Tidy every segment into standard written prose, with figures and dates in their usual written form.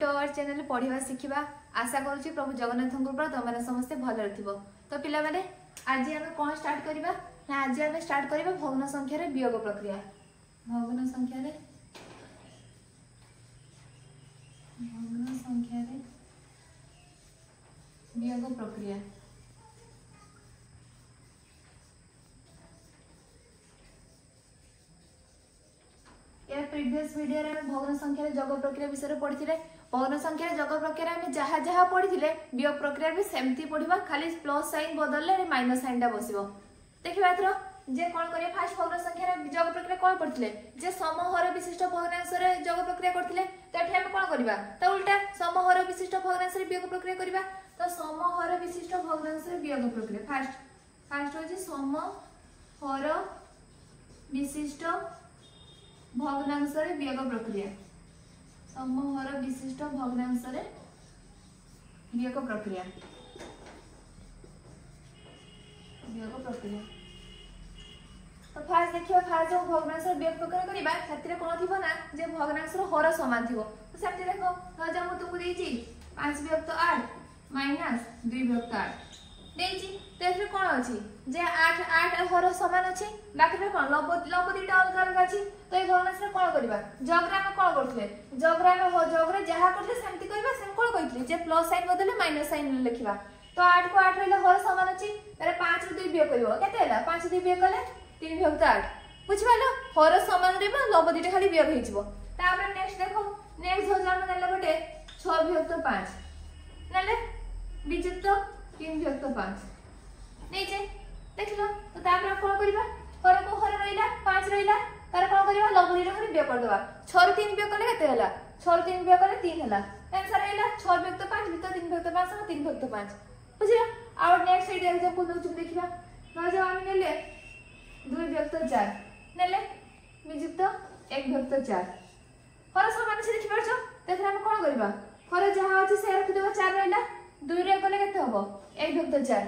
Tower channel पढ़िबा शिखिबा आशा करूची प्रभु जगन्नाथ कृपा तुम समस्ते भल रहिबो। तो पिला माने आज हम कौन स्टार्ट करिबा ना आज हम स्टार्ट करिबा भग्न संख्या रे वियोग प्रक्रिया। भग्न संख्या रे वियोग प्रक्रिया। या प्रीवियस वीडियो रे भग्न संख्या रे जग प्रक्रिया विषय पढ़िथिले। भग्न संख्या रे जग प्रक्रिया में जहा जहा पढ़िथिले वियोग प्रक्रिया भी सेमती पढ़िबा, खाली प्लस साइन बदलले रे माइनस साइन टा बसिबो। देखिबा एथरो जे कोन करिया फास्ट भग्न संख्या रे जग प्रक्रिया कोन पढ़िथिले जे समहर विशिष्ट भग्नांश रे जग प्रक्रिया करथिले। तो एठी हम कोन करिबा तो उल्टा समहर विशिष्ट भग्नांश रे वियोग प्रक्रिया करिबा। तो समहर विशिष्ट भग्नांश रे वियोग प्रक्रिया फास्ट होची समहर विशिष्ट भग्नांश रे वियोग प्रक्रिया। समहर विशिष्ट भग्नांश रे वियोग प्रक्रिया तो फास्ट देखिबा फास्ट जो भग्नांश रे वियोग प्रक्रिया करिबा खातिर कोन थिबो ना जे भग्नांश रो हर समान थिबो। तो सेमति देखो तो जे मु तुमु देइची 5 विभक्त 8 माइनस 2 विभक्त 8 देइची। तो एफरे कोन अछि जे 8 हर समान अछि, बाकी रे कोन लब दीटा अलग अलग अछि। तो ए भग्नांश रे कोन करिबा जगरा में कोन करथले जगरा जहा करथले सेमति करिबा। सेम कोन कहितले जे प्लस साइन बदले माइनस साइन लिखिबा। तो 8 को 8 रहले हर समान अछि, तारे 5 रे 2 वियोग करिवो केते हैला 5 2 वियोग कले 3 विभक्त 8 बुझिबालो हर समान रे लब दीटा खाली वियोग हेजिवो। तापर नेक्स्ट देखो नेक्स्ट हो जाम नेले गोटे 6 विभक्त 5 नेले विजुक्त 3 विभक्त 5 नीचे देखलो। तो तापर कोन करिबा हर को हर रहिला 5 रहिला तार कोन करिबा लब दीटा खाली वियोग कर देबा। 6 रे 3 वियोग कले केते हैला 6 रे 3 वियोग कले 3 हैला। आंसर हैला 6 विभक्त 5 विभक्त 3 विभक्त 5 और 3 विभक्त 5 बुझिला। और नेक्स्ट साइड एग्जांपल दउछु देखिबा न जो हम नेले 2 विभक्त 4 नेले विजुक्त 1 विभक्त 4 हर समान से देखि परछो। देखि हम कोन करिबा हर जहा अछि से रखि देबा 4 रहला 2 रे गले केते हबो 1 विभक्त 4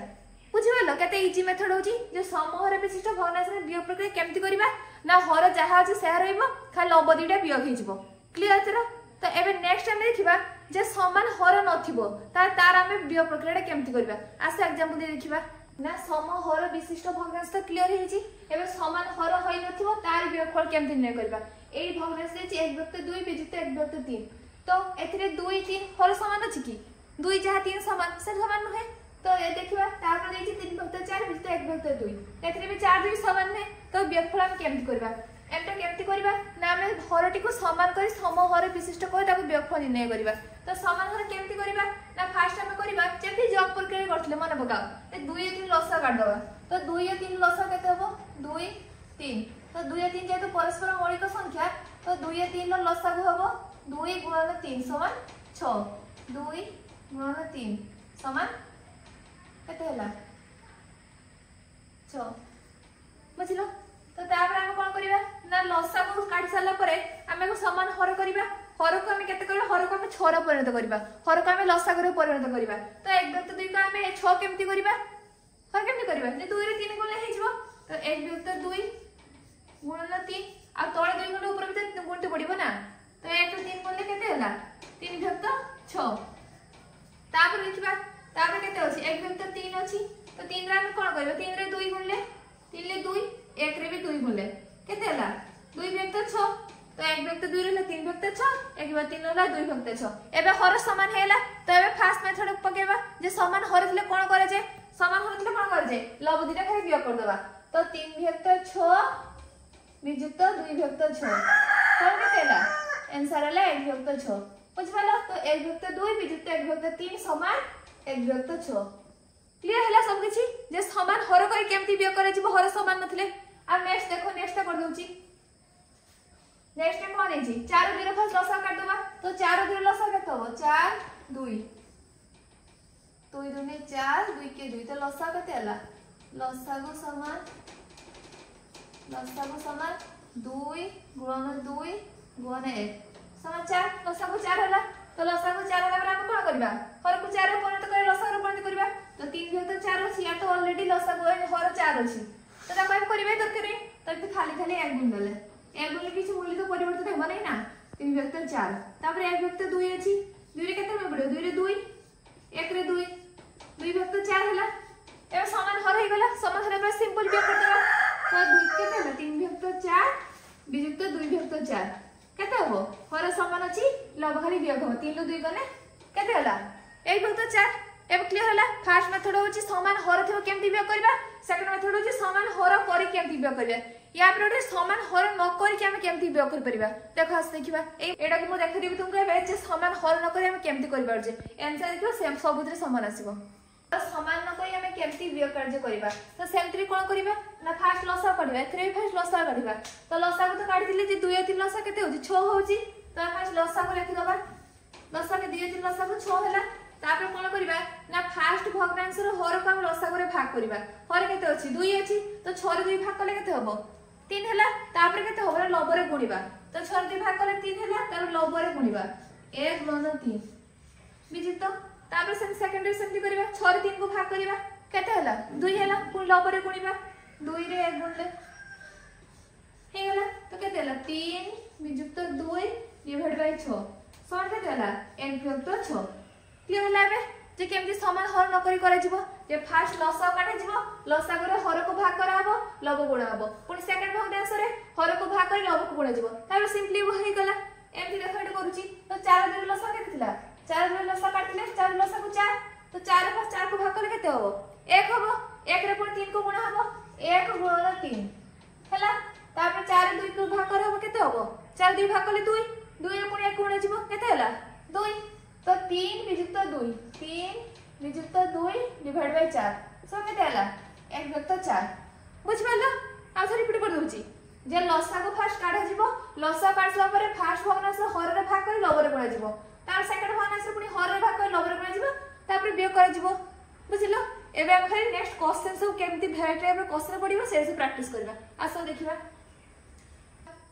बुझिबालो केते इजी मेथड होची जे समहर विशिष्ट भग्नांश रे वियोग प्रक्रिया केमति करिबा ना हर जहा अछि से रहइबो खाली लब दीटा वियोग हेजिबो। क्लियर तेरो। तो एबे नेक्स्ट टाइम देखिबा जे समान हर नथिबो तार हमें वियोग प्रक्रिया केमति करिबा। आसे एग्जांपल दे देखिबा ना समहर विशिष्ट भग्नांश तो क्लियर हेजी। एबे समान हर होई नथिबो तार वियोगफल केमति निर्णय करिबा। एई भग्नांश देछि 1 विभक्त 2 विजुक्त 1 विभक्त 3। तो एथिरे 2 3 हर समान अछि कि 2 जहा 3 समान से समान नहे। तो ए देखिबा तापर देछि 3 विभक्त 4 विजुक्त 1 विभक्त 2 एथिरे भी 4 2 समान नहे। तो वियोगफल हम केमति करिबा एटा केमति करिबा ना हम हरटी को समान करी समहर विशिष्ट को ताको वियोगफल निर्णय करिबा। तो समान हर केमति करिबा ना फास्ट हम करिबा जेति जॉब प्रक्रिया करथले मन पकाओ ए 2 3 लसा काट दबा। तो 2 3 लसा केते हबो 2 3। तो 2 3 जेतु परस्पर मौलिक संख्या तो 2 3 रो लसा को हबो 2 * 3 = 6 2 * 3 समान केते होला 6 बुझिलो। तो तापर हम कोन करिबा ना लसा को काट साला परे हमें को समान हर करिबा। हर को हम केते करिबा हर को हम 6 रे परिणत करिबा। हर को हम लसा करे परिणत करिबा। तो 1 विभक्त 2 को हम 6 केमति करिबा हर केमति करिबा जे 2 रे 3 गुणले हेजिबो। तो 1 विभक्त 2 गुणन 3 आ तळे 2 गुणले ऊपर भी गुणते पड़िबो ना। तो 1 रे 3 गुणले केते होला 3 विभक्त 6। तापर लिखिबा तापर केते अछि 1 विभक्त 3 अछि। तो 3 रे हम कोन करिबा 3 रे 2 गुणले 3 ले 2 1 रे भी 2 गुणले केते होला 2 विभक्त 6। तो 1 विभक्त 2 रे 3 विभक्त 6 1 विभक्त 3 रे 2 विभक्त 6। एबे हर समान हेला। तो एबे फास्ट मेथड पकेबा जे समान हर थिले कोन करे जे समान हर थिले कोन करे जे लब दीटा खाली वियोग कर देबा। तो 3 विभक्त 6 विजुक्त 2 विभक्त 6 कोन केते होला आंसर होला 1 विभक्त 6 बुझबालो। तो 1 विभक्त 2 विजुक्त 1 विभक्त 3 समान 1 विभक्त 6 क्लियर हैला सब किछि जे समान हर करी केमति वियोग करे जिवो हर समान नथिले। आ नेक्स्ट देखो नेक्स्ट कर दउची नेक्स्ट टाइम कोन देछि 4 0 फर्स्ट लसा काट दबा। तो 4 0 लसा केते हबो 4 2 2 2 ने 4 2 के 2 तो लसा केते हला लसा को समान 2 गुणन 2 गुणन 1 समान 4 लसा को 4 हला। तो लसा को 4 हला हम कोन करबा हर को 4 रे परिणत करे लसा रे परिणत करबा। तो 3 विभक्त 4 अछि या तो ऑलरेडी लसा को हर 4 अछि। तो ता कोन करबे दरकारी तो खाली खाली 1 गुण देले 1 गुण किछ मूल्य तो परिवर्तन हेबो नै ना 3 विभक्त 4 तापर 1 विभक्त 2 अछि 2 रे केते पड़ो 2 रे 2 1 रे 2 2 भाग तो 4 हला ए समान हर हे गला समान हर पर सिंपल बियोग कर देबा तो 2 केते हला 3 भाग तो 4 वियुक्त 2 भाग तो 4 केते हो हर समान अछि लव खाली बियोग हो 3 लो 2 गने केते हला 1 भाग तो 4 एब क्लियर हला फर्स्ट मेथड होची समान हर थिबो केमति बियोग करबा सेकंड मेथड होची समान हर करी केमति बियोग करबा या पर समान हर न करी के हम केमति बियोग कर परिबा देखो आस देखिबा एटा को मु देखा देबी तुमको एबे जे समान हर न करी हम केमति करि बार जे आंसर देखो सेम सबुतरे समान आसीबो समान न करी हम केमति बियोग कार्य करबा तो सेमत्री कोन करबा ना फर्स्ट लसा करबा एथरे फर्स्ट लसा करबा तो लसा को तो काढी दिले जे 2 3 लसा केते होची 6 होची तो फर्स्ट लसा को लिखि दबा लसा के 2 3 लसा को 6 होला तापर कोन करबा ना फर्स्ट भग्नांश रो हर को हम लसा करे भाग करबा हर केते अछि 2 अछि तो 6 रे 2 भाग कले केते हबो 3 हला तापर केते हबो लबरे गुणिबा तो 6 रे 2 भाग कले 3 हला तापर लबरे गुणिबा 1 गुणन 3 बिजितो तापर सेकंडरी सेमति करबा 6 रे 3 को भाग करबा केते हला 2 हला पुन लबरे गुणिबा 2 रे 1 गुणले हे हला तो केते हला 3 बिजुक्त 2 डिवाइड बाय 6 समान केते हला n विभक्त 6 क्लियर हला बे जे केमति समान हर न करी करे जिवो जे फर्स्ट लसा काटे जिवो लसा करे हर को भाग करा हबो लब गुणा हबो पुनी सेकंड भग्नांश रे हर को भाग करी लब को गुणा जिवो तापर सिंपली होई गला एमति देखो एटा करूची तो 4 रे लसा केते थिला 4 रे लसा काटले 4 लसा को 4 तो 4 रे 4 को भाग करे केते हबो 1 हबो 1 रे पुनी 3 को गुणा हबो 1 गुणन 3 हला तापर 4 रे 2 को भाग करा हबो केते हबो 4 2 भाग कले 2 2 रे पुनी 1 गुणा जिवो केते हला 2 तो 3 विजुक्त 2 3 विजुक्त 2 डिवाइड बाय 4 सो केते हला 1 विजुक्त 4 बुझ पालो आ थोड़ी रिपीट कर दोची जे लसा को फर्स्ट काढा जिवो लसा काढला परे फर्स्ट भग्नांश हर रे भाग कर लबर गुणा जिवो तार सेकंड भग्नांश पुनी हर रे भाग कर लबर गुणा जिवो तापर बियोग कर जिवो बुझिलो एबे हम खाली नेक्स्ट क्वेश्चन सब केमति भेराइटी टाइप रो क्वेश्चन पडिबो से प्रैक्टिस करबा आसो देखिबा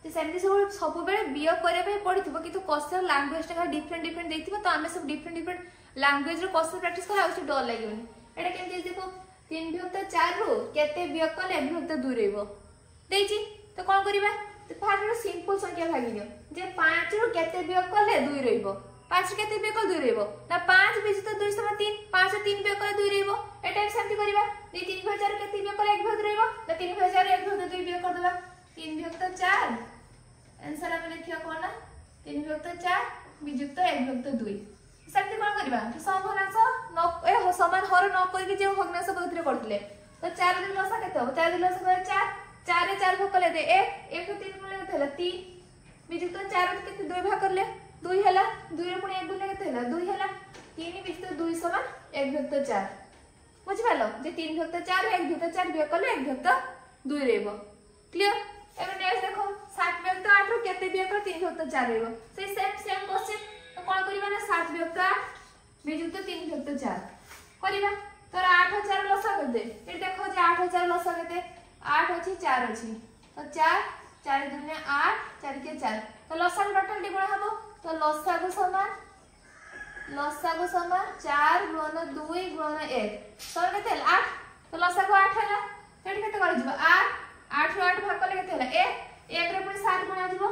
तो सेमती सब बेले बियोग करे पड़ो कि क्वेश्चन लैंग्वेज टा डिफरेंट देखिए तो आम सब डिफरेंट लैंग्वेज क्वेश्चन प्रैक्टिस कला डर लगे एटा केमती देखो 3 विभक्त 4 रु केते वियोग कले विभक्त 2 रहइबो देछि तो कोन करबा तो फास्ट सिंपल संख्या भागी दियो जे 5 रु केते वियोग कले 2 रहइबो 5 केते वियोग कले 2 रहइबो ना 5 विभक्त 2 समान 3 5 3 वियोग कले 2 रहइबो एटा सेमती करबा जे 3 4 केते वियोग कले 1 विभक्त रहइबो ना 3 4 1 विभक्त 2 वियोग कर देबा 3 विभक्त 4 आंसर हम लिखियो कोन 3 विभक्त 4 विजुक्त 1 विभक्त 2 सेमती कोन करबा समभग्नांश न ए समान हर न करके जे भग्नांश बदले करथिले तो 4 दिन लसा केते हो 4 दिन लसा 4 4 रे 4 भाग करले दे 1 1 3 गुणे केते हला 3 विजुक्त 4 रे केते 2 भाग करले 2 हला 2 रे पुनी 1 गुणे केते हला 2 हला 3 विजुक्त 2 समान 1 विभक्त 4 बुझि पालो जे 3 विभक्त 4 रे 1 विभक्त 4 वियोग करले 1 विभक्त 2 रहइबो क्लियर एबे नेक्स्ट देखो 7 विभक्त 8 रो केते वियोग कर 3 विभक्त 4 रहइबो से सेम क्वेश्चन तो कोन करबा ना 7 विभक्त 8 विजुक्त 3 विभक्त 4 करबा तोर 8 और 4 लसा कर दे ए देखो जे 8 और 4 लसा केते 8 अछि 4 अछि तो 4 4 दुने 8 4 के 4 तो लसा को टोटल गुणा हबो तो लसा को समान 4 गुणन 2 गुणन 1 सर केते 8 तो लसा को 8 हला सेट केते कर जिवो 8 8 रो 8 भाग कले केते हला 1 1 रे पुनी 7 गुणा जिवो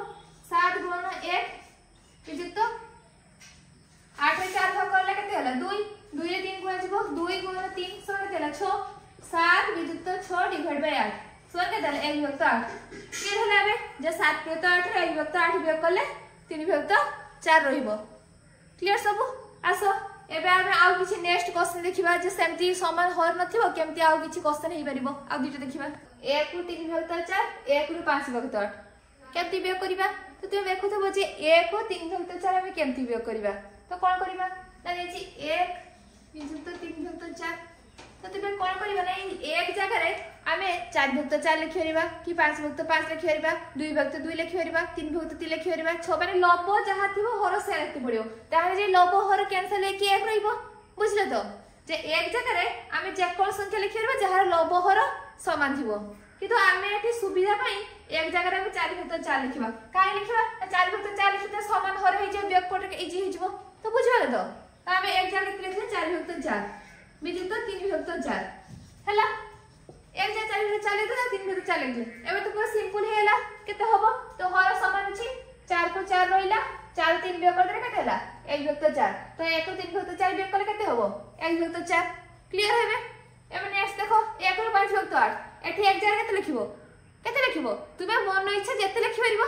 7 गुणन 1 विजुक्त 8 रे 4 भाग करले केते हला 2 2 रे 3 गुणा जिवो 2 गुणन 3 सो केते हला 6 7 विजुक्त 6 डिवाइड बाय 8 सो केते हला 1 विभक्त 8 के हला बे जे 7 विभक्त 8 रे 1 विभक्त 8 वियोग करले 3 विभक्त 4 रहिबो क्लियर सब आसो एबे हम आउ किछि नेक्स्ट क्वेश्चन देखिबा जे सेमती समान हर नथिबो केमती आउ किछि क्वेश्चन हेइ परिबो आउ दुटा देखिबा 1 रु 3 विभक्त 4 1 रु 5 विभक्त 8 केमती वियोग करिबा तो तुम देखुथबो जे 1 को 3 विभक्त 4 हम केमती वियोग करिबा तो कोन करिबा ना देछि 1 विभक्त 3 विभक्त 4 तो तुम कोन करिबा ना एक जगह रे आमे 4 विभक्त 4 लिखि परिबा कि 5 विभक्त 5 लिखि परिबा 2 विभक्त 2 लिखि परिबा 3 विभक्त 3 लिखि परिबा 6 माने लब जहा थिबो हर से लिखि पड़ियो ताहे जे लब हर कैंसिल हे कि 1 रहइबो बुझले तो जे एक जगह रे आमे जे कोन संख्या लिखि परिबा जहा लब हर समान थिबो किंतु आमे एठी सुविधा पई एक जगह रे 4 विभक्त 4 लिखिबा काहे लिखिबा 4 विभक्त 4 लिखिते समान हर हे जे वियोग कोट के इजी हे जिवो तो बुझिबा तो आमे एक जगह लिखले 4 विभक्त 4 विजुक्त 3 विभक्त 4 हला एक जे 4 विभक्त 4 लिखले 3 विभक्त 4 लिखले एबे तो पूरा सिंपल हेला केते हबो तो हर समान अछि 4 को 4 रहिला 4 3 वियोग कर देले केते हला 1 विभक्त 4 तो 1 रो 3 विभक्त 4 वियोग कले केते हबो 1 विभक्त 4 क्लियर हेबे एबे नेक्स्ट देखो 1 रो 5 विभक्त 8 एठी 1 जार केते लिखिबो तुमे मन इच्छा जेते लिखि परिबो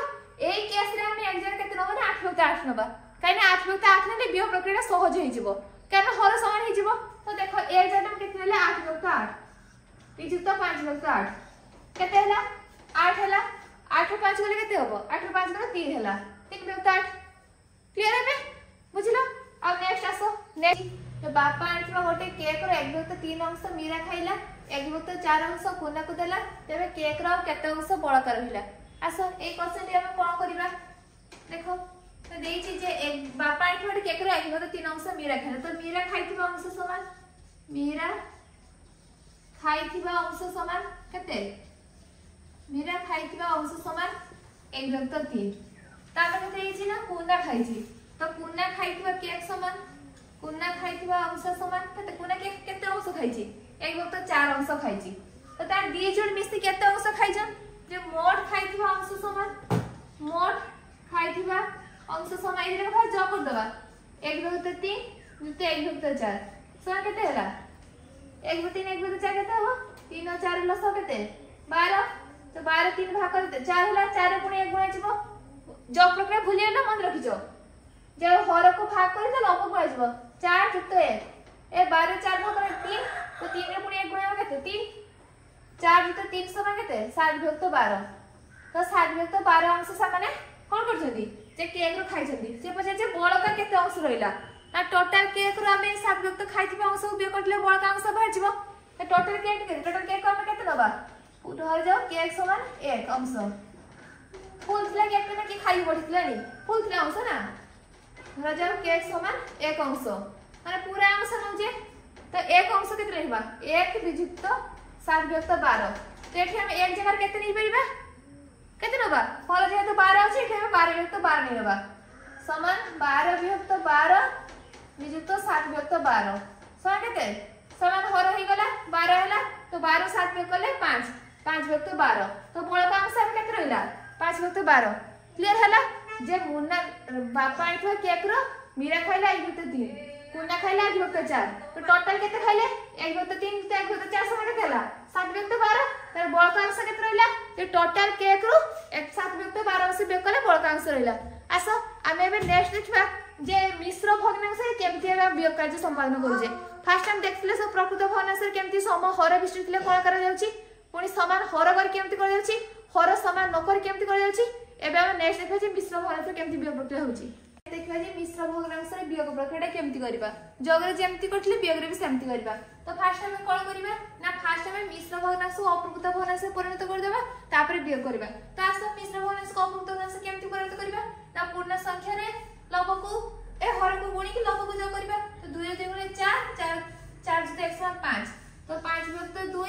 एई केस रे हम 1 जार केते नबो 8 विभक्त 8 नबा काइना 8 विभक्त 8 नेले वियोग प्रक्रिया सहज होई जिवो कारण हर समान होई जिवो तो देखो 1 जार हम केते नेले 8 विभक्त 8 विभक्त 5 विभक्त 8 केते हला 8 हला 8 रो 5 गले केते हबो 8 रो 5 गले 3 हला 3 विभक्त 8 क्लियर है बुझिलो अब नेक्स्ट आसो नेक्स्ट तो बापा आंठिबा गोटे केक रो 1 विभक्त 3 अंश मीरा खाइला 1 विभक्त 4 अंश कोना को देला तबे केक रो केते अंश बळका रहिला आसो ए क्वेश्चन रे हम कोन करिबा देखो तो देइछि जे बापा आंठिबा केक रो 1 विभक्त 3 अंश मीरा खाइला तो मीरा खाइथिबा अंश समान मीरा खाइथिबा अंश समान केते मीरा खाइथिबा अंश समान 1 विभक्त 3 तापर देइछि ना कोना खाइछि तो कोना खाइथिबा केक समान कोना खाइथिबा अंश समान केते कोना केक केते अंश खाइछि 1 विभक्त 4 अंश खाइछि तो तार दी जोड मिसी केते अंश खाइछन जे मोड खाइथिबा अंश समान मोड खाइथिबा अंश समान इरे भाग ज कर दबा 1 विभक्त 3 जुते 1 विभक्त 4 समान केते हला 1 विभक्त 3 1 विभक्त 4 केते हो 3 और 4 लस केते 12 तो 12 3 भाग करते 4 हला 4 पुनी 1 गुणा जिवो जो प्रक्रिया भूलिए ना मन रखिजो जे हर को भाग कर त लव गुणा जिवो 4 जुते 1 ए 12 4 भाग कर 3 तो 3 रे पुनी 1 गुणा केते 3 4 जुते 3 समान केते 7 विभक्त 12 तो 7 विभक्त 12 अंश सामाने कोन करछथि जे केक रो खाइछथि से पछे जे बळका केते अंश रहिला ना टोटल केक रो हमें 7 विभक्त खाइथिबा अंश उपयोग करले बळका अंश बाहर जिवो ए टोटल केक हमें केते दबा धर जाओ केक समान 1 अंश फुल थला केक ना कि खाइ पड़ितला नि फुल थला अंश ना धर जाओ केक समान 1 अंश माने पूरा अंश नउजे तो 1 अंश केते रहबा 1 विभक्त 7 विभक्त 12 तो एठी हम एक जगह केते नै परिबा केते नबा फल जे तो 12 अछि एठी हम 12 विभक्त 12 नै नबा समान 12 विभक्त 12 विभक्त 7 विभक्त 12 समान केते समान हर होई गला 12 हला तो 12 7 विभक्त ले 5 5 विभक्त 12 तो बळका अंश हम केते रहिला 5 विभक्त 12 क्लियर हला जे मुन्ना बापा आइथो केक रो मीरा खाइला 1 विभक्त 3 कोना खाइला 1 विभक्त 4 तो टोटल केते खाइले 1 विभक्त 3 तो 1 विभक्त 4 समान केते हला 7 विभक्त 12 तर बळका अंश केते रहिला जे टोटल केक रो 7 विभक्त 12 अंश वियोग कले बळका अंश रहिला आसो आमे एबे नेक्स्ट देखबा जे मिश्र भग्नांश रे केमति एबा वियोग कार्य संपादन करूजे फर्स्ट टाइम देखले सब प्रकृत भग्नांश रे केमति सम हर विशिष्ट ले कोन करा जाउची पुनी समान हर कर केमति कर जाउची हर समान न कर केमति कर जाउची एबे हम नेक्स्ट देखबा जे मिश्र भग्नांश रे केमति वियोग प्रक्रिया होउची देखबा जे मिश्र भग्नांश रे वियोग प्रक्रिया केमति करबा जगरे जेमति करथले वियोग रे भी सेमति करबा तो फर्स्ट हम कोन करबा ना फर्स्ट हम मिश्र भग्नांश को अप्रकृत भग्नांश में परिणत कर देबा तापर वियोग करबा तो आसो मिश्र भग्नांश को अप्रकृत भग्नांश केमति परिणत करबा ना पूर्ण संख्या रे लव को ए हर को गुणी के लव को जो करबा तो 2 रे 3 गुणे 4 4 जुते 1 5 तो 5 विभक्त 2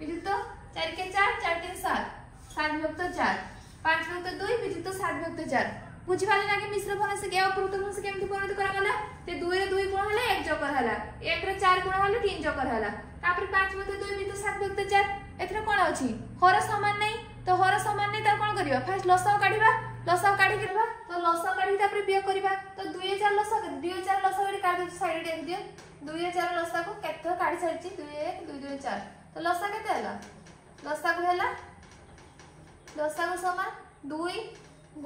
विभक्त 4 के 4 4 के 7 7 विभक्त 4 5 विभक्त 2 विभक्त 7 विभक्त 4 बुझी पाले ना कि मिश्र भग्नांश के अप्रकृत भग्नांश केमति परिणत करा गला ते 2 रे 2 गुण हले 1 जोकर हला 1 रे 4 गुण हले 3 जोकर हला तापर 5 विभक्त 2 विभक्त 7 विभक्त 4 एथरे कोन अछि हर समान नै तो हर समान नै त कोन करिबा फर्स्ट लसाव काढिबा लसाव काढी करबा तो लसाव काढी तापर वियोग करबा तो 2 4 लसाव 2 4 लसाव रे काढि साइड रे दियो 2 4 लसाव को केते काढि साइडची 2 1 2 2 4 तो लसाव केते हला लसाव हला लसाव समान 2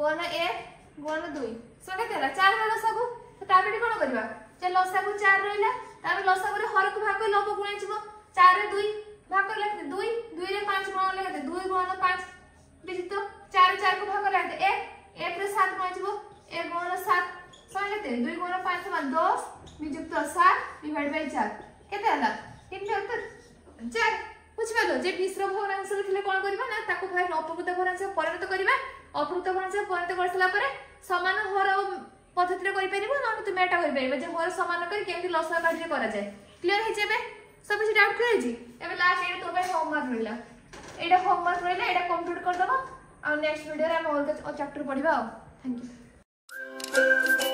गुण 1 गुण 2 सो केते हला 4 लसाव को तो तापर कोन करबा जे लसाव को 4 रहिला तापर लसाव रे हर को भाग लव गुणा जिवो 4 रे 2 भाग कर लेते 2 2 रे 5 गुण लेते 2 गुण 5 विजित 4 4 को भाग कर लेते 1 रे 7 गुण जिवो 1 गुण 7 समान केते 2 गुण 5 समान 10 विजुक्त 7 डिवाइड बाय 4 केते हला 3 विभक्त 4 बुझ पालो जे मिश्र भग्नांश लिखले कोन करबा ना ताको फास्ट अप्रकृत भग्नांश परिणत करबा अप्रकृत भग्नांश परिणत करसला परे समान हर पद्धति रे करि परिबो ना तुमे एटा करि परिबो जे हर समान कर केमति लसा काढी रे करा जाय क्लियर हे जेबे सब कुछ डाउट क्लियर जी एबे लास्ट एटा तो भाई होमवर्क रहिला एटा होमवर्क रहिला एटा कंप्लीट कर दबो आ नेक्स्ट वीडियो रे हम और चैप्टर पढिबा थैंक यू।